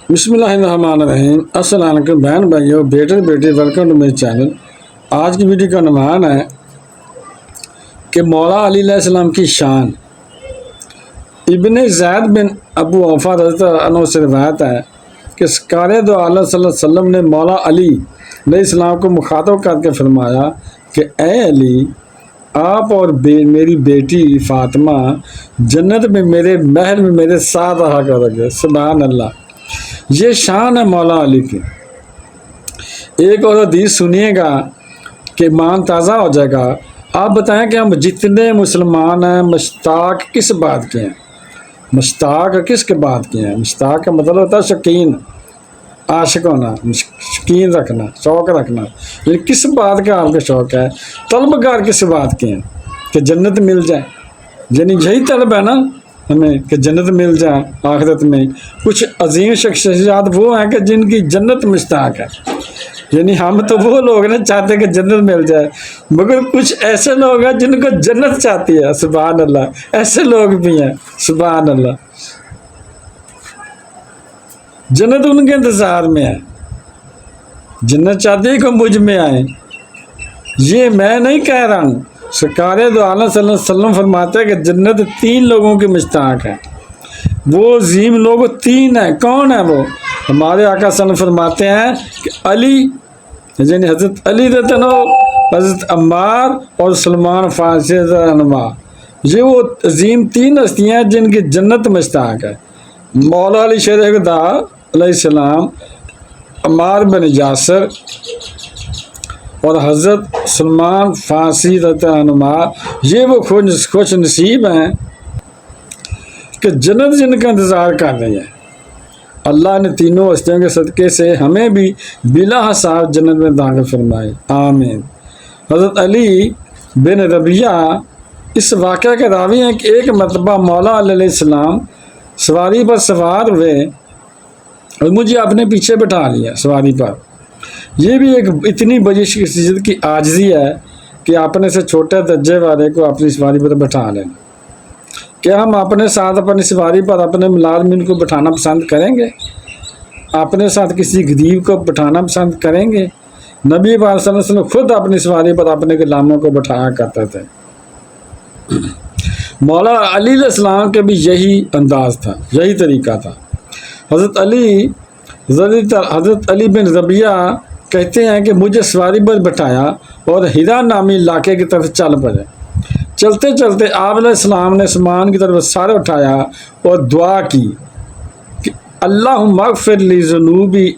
بسم اللہ الرحمن الرحیم۔ السلام علیکم بہن بھائیو، بیٹے بیٹے، ویلکم ٹو میرے چینل۔ آج کی ویڈیو کا عنوان ہے کہ مولا علی علیہ السلام کی شان۔ ابن زید بن ابو اوفا رضی اللہ عنہ سے روایت ہے کہ سرکار دو عالم صلی اللہ علیہ وسلم نے مولا علی علیہ السلام کو مخاطب کر کے فرمایا کہ اے علی، آپ اور میری بیٹی فاطمہ جنت میں میرے محل میں میرے ساتھ رہا کرو گے۔ سبحان اللہ، یہ شان ہے مولا علی کی۔ ایک اور حدیث سنیے گا کہ ایمان تازہ ہو جائے گا۔ آپ بتائیں کہ ہم جتنے مسلمان ہیں مشتاق کس بات کے ہیں؟ مشتاق کس کے بات کے ہیں؟ مشتاق کا مطلب ہوتا ہے شوقین، عاشق ہونا، شوقین رکھنا، شوق رکھنا۔ یہ کس بات کا آپ کا شوق ہے؟ طلبگار کس بات کے ہیں؟ کہ جنت مل جائے، یعنی یہی طلب ہے نا ہمیں کہ جنت مل جائے آخرت میں۔ کچھ عظیم شخصیات وہ ہیں کہ جن کی جنت مشتاق ہے، یعنی ہم تو وہ لوگ نا چاہتے ہیں کہ جنت مل جائے، مگر کچھ ایسے لوگ ہیں جن کو جنت چاہتی ہے۔ سبحان اللہ، ایسے لوگ بھی ہیں۔ سبحان اللہ، جنت ان کے انتظار میں ہے، جنت چاہتی ہے کہ مجھ میں آئے۔ یہ میں نہیں کہہ رہا ہوں، سرکار دو عالم صلی اللہ علیہ وسلم فرماتے ہیں کہ جنت 3 لوگوں کی مشتاق ہے۔ وہ عظیم لوگ 3 ہیں۔ کون ہیں وہ؟ ہمارے آقا صلی اللہ علیہ وسلم فرماتے ہیں کہ علی، یعنی حضرت علی رضی اللہ عنہ، حضرت عمار اور سلمان فارسی رضی اللہ عنہ۔ یہ وہ عظیم 3 ہستیاں ہیں جن کی جنت مشتاق ہے۔ مولا علی شیر خدا علیہ السلام، عمار بن یاسر اور حضرت سلمان فارسی رضی اللہ عنہ، یہ وہ خوش نصیب ہیں کہ جنت جن کا انتظار کر رہی ہے۔ اللہ نے تینوں ہستیوں کے صدقے سے ہمیں بھی بلا حساب جنت میں داخل فرمائے، آمین۔ حضرت علی بن ربیعہ اس واقعہ کے راوی ہیں کہ ایک مرتبہ مولا علی علیہ السلام سواری پر سوار ہوئے اور مجھے اپنے پیچھے بٹھا لیا سواری پر۔ یہ بھی ایک اتنی بڑی شخصیت کی عاجزی ہے کہ اپنے سے چھوٹے درجے والے کو اپنی سواری پر بٹھا لیں۔ کیا ہم اپنے ساتھ اپنی سواری پر اپنے ملازمین کو بٹھانا پسند کریں گے؟ اپنے ساتھ کسی غریب کو بٹھانا پسند کریں گے؟ نبی پاک صلی اللہ علیہ وسلم خود اپنی سواری پر اپنے غلاموں کو بٹھایا کرتے تھے۔ مولا علی علیہ السلام کے بھی یہی انداز تھا، یہی طریقہ تھا۔ حضرت علی بن ربیعہ کہتے ہیں کہ مجھے سواری پر بٹھایا اور ہیرا نامی علاقے کی طرف چل پڑے۔ چلتے چلتے آپ علیہ السلام نے آسمان کی طرف سر اٹھایا اور دعا کی کہ اللہم اغفر لی ذنوبی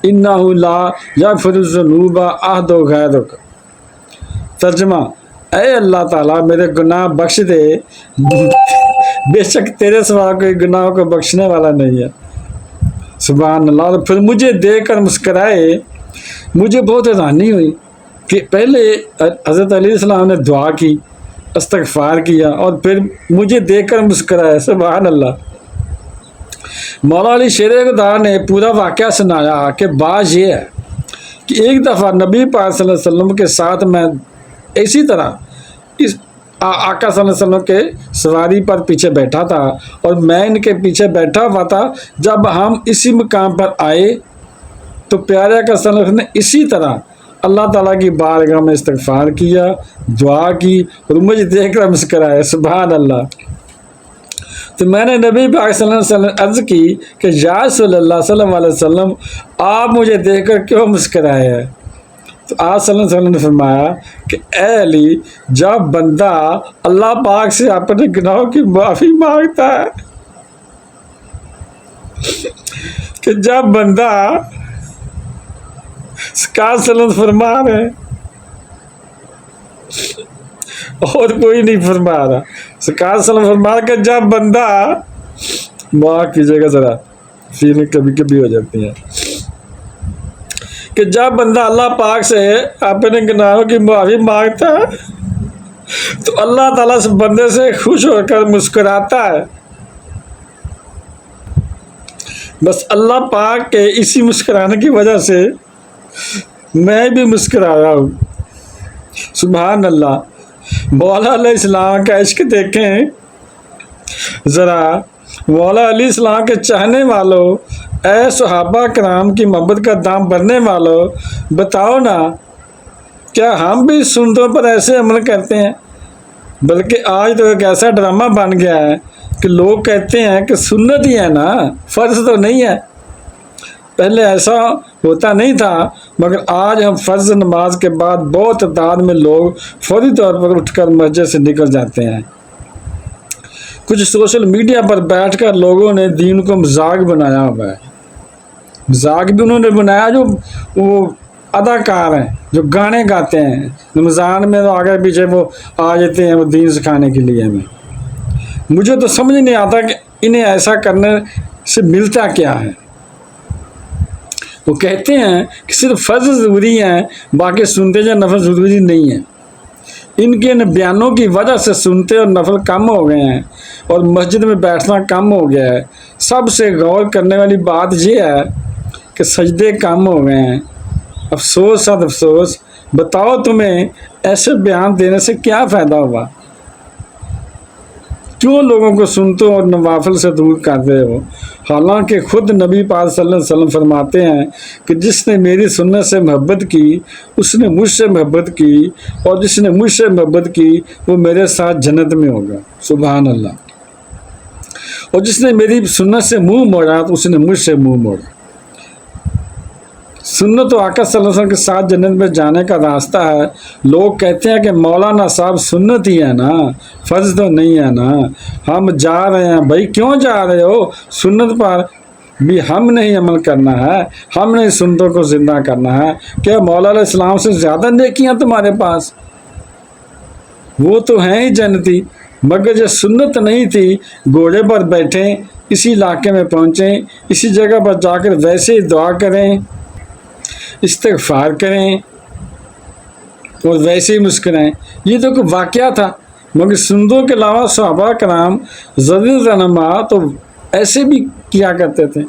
انہ لا یغفر الذنوب احد غیرک۔ ترجمہ: اے اللہ تعالیٰ میرے گناہ بخش دے، بے شک تیرے سوا کوئی گناہوں کو بخشنے والا نہیں ہے۔ سبحان اللہ۔ اور پھر مجھے دیکھ کر مسکرائے۔ مجھے بہت حیرانی ہوئی کہ پہلے حضرت علیہ السلام نے دعا کی، استغفار کیا، اور پھر مجھے دیکھ کر مسکرائے۔ سبحان اللہ۔ مولا علی شیر خدا نے پورا واقعہ سنایا کہ بات یہ ہے کہ ایک دفعہ نبی پاک صلی اللہ علیہ وسلم کے ساتھ میں اسی طرح اس آقا صلی اللہ علیہ وسلم کے سواری پر پیچھے بیٹھا تھا اور میں ان کے پیچھے بیٹھا ہوا تھا۔ جب ہم اسی مقام پر آئے تو پیارے آقا صلی اللہ علیہ وسلم نے اسی طرح اللہ تعالیٰ کی بارگاہ میں استغفار کیا، دعا کی اور مجھے دیکھ کر مسکرائے۔ سبحان اللہ۔ تو میں نے نبی پاک صلی اللہ علیہ وسلم عرض کی کہ یا رسول اللہ صلی اللہ علیہ وسلم، آپ مجھے دیکھ کر کیوں مسکرائے ہیں؟ تو آپ صلی اللہ علیہ وسلم نے فرمایا کہ اے علی، جب بندہ اللہ پاک سے اپنے گناہوں کی معافی مانگتا ہے، کہ جب بندہ سرکار صلی اللہ علیہ وسلم فرما رہے اور کوئی نہیں فرما رہا، سرکار صلی اللہ علیہ وسلم فرما کہ جب بندہ، معاف کیجیے گا ذرا فیلنگ کبھی کبھی ہو جاتی ہے، کہ جب بندہ اللہ پاک سے اپنے گناہوں کی معافی مانگتا ہے تو اللہ تعالیٰ سے بندے سے خوش ہو کر مسکراتا ہے۔ بس اللہ پاک کے اسی مسکرانے کی وجہ سے میں بھی مسکرایا ہوں۔ سبحان اللہ۔ مولا علیہ السلام کا عشق دیکھیں ذرا۔ مولا علیہ السلام کے چاہنے والوں، اے صحابہ کرام کی محبت کا دام بھرنے والوں، بتاؤ نا کیا ہم بھی سنتوں پر ایسے عمل کرتے ہیں؟ بلکہ آج تو ایک ایسا ڈرامہ بن گیا ہے کہ لوگ کہتے ہیں کہ سنت ہی ہے نا، فرض تو نہیں ہے۔ پہلے ایسا ہوتا نہیں تھا، مگر آج ہم فرض نماز کے بعد بہت تعداد میں لوگ فوری طور پر اٹھ کر مسجد سے نکل جاتے ہیں۔ کچھ سوشل میڈیا پر بیٹھ کر لوگوں نے دین کو مذاق بنایا ہوا ہے۔ مذاق بھی انہوں نے بنایا جو وہ اداکار ہیں، جو گانے گاتے ہیں رمضان میں، تو آگے پیچھے وہ آ جاتے ہیں وہ دین سکھانے کے لیے ہمیں۔ مجھے تو سمجھ نہیں آتا کہ انہیں ایسا کرنے سے ملتا کیا ہے۔ وہ کہتے ہیں کہ صرف فرض ضروری ہیں، باقی سنتے یا نفل ضروری نہیں ہے۔ ان کے ان بیانوں کی وجہ سے سنتے اور نفل کم ہو گئے ہیں اور مسجد میں بیٹھنا کم ہو گیا ہے۔ سب سے غور کرنے والی بات یہ ہے کہ سجدے کم ہو گئے ہیں۔ افسوس صد افسوس، بتاؤ تمہیں ایسے بیان دینے سے کیا فائدہ ہوا؟ کیوں لوگوں کو سنتوں اور نوافل سے دور کرتے ہو؟ حالانکہ خود نبی پاک صلی اللہ علیہ وسلم فرماتے ہیں کہ جس نے میری سنت سے محبت کی اس نے مجھ سے محبت کی، اور جس نے مجھ سے محبت کی وہ میرے ساتھ جنت میں ہوگا۔ سبحان اللہ۔ اور جس نے میری سنت سے منہ موڑا تو اس نے مجھ سے منہ موڑا۔ سنت و آقا صلی اللہ علیہ وسلم کے ساتھ جنت میں جانے کا راستہ ہے۔ لوگ کہتے ہیں کہ مولانا صاحب سنت ہی ہے نا، فرض تو نہیں ہے نا۔ ہم جا رہے ہیں بھائی، کیوں جا رہے ہو؟ سنت پر بھی ہم نے ہی عمل کرنا ہے، ہم نے سنتوں کو زندہ کرنا ہے۔ کیا مولا علیہ السلام سے زیادہ نیکیاں تمہارے پاس؟ وہ تو ہیں ہی جنتی، مگر یہ سنت نہیں تھی گھوڑے پر بیٹھیں، اسی علاقے میں پہنچیں، اسی جگہ پر جا کر ویسے ہی دعا کریں، استغفار کریں اور ویسے ہی مسکرائیں۔ یہ تو کوئی واقعہ تھا، مگر سنتوں کے علاوہ صحابہ کرام رضی اللہ تو ایسے بھی کیا کرتے تھے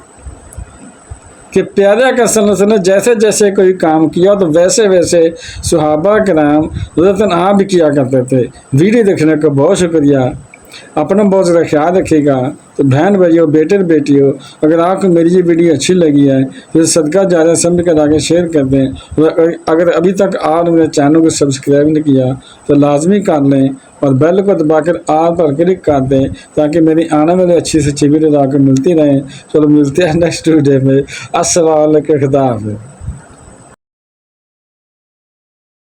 کہ پیارے آقا صلی اللہ علیہ وسلم نے جیسے جیسے کوئی کام کیا تو ویسے ویسے صحابہ کرام رضی اللہ بھی کیا کرتے تھے۔ ویڈیو دیکھنے کا بہت شکریہ۔ اپنا بہت زیادہ خیال رکھیے گا۔ تو بہن بھائیو، بیٹے بیٹیو، اگر آپ کو میری یہ ویڈیو اچھی لگی ہے تو صدقہ جاریہ سمجھ کر آگے شیئر کر دیں۔ اگر ابھی تک آپ نے میرے چینل کو سبسکرائب نہیں کیا تو لازمی کر لیں اور بیل کو دبا کر آل پر کلک کر دیں تاکہ میری آنے والی اچھی سے اچھی ویڈیو آپ کو ملتی رہیں۔ چلو ملتے ہیں نیکسٹ ویڈیو میں۔ السلام علیکم، خدا حافظ۔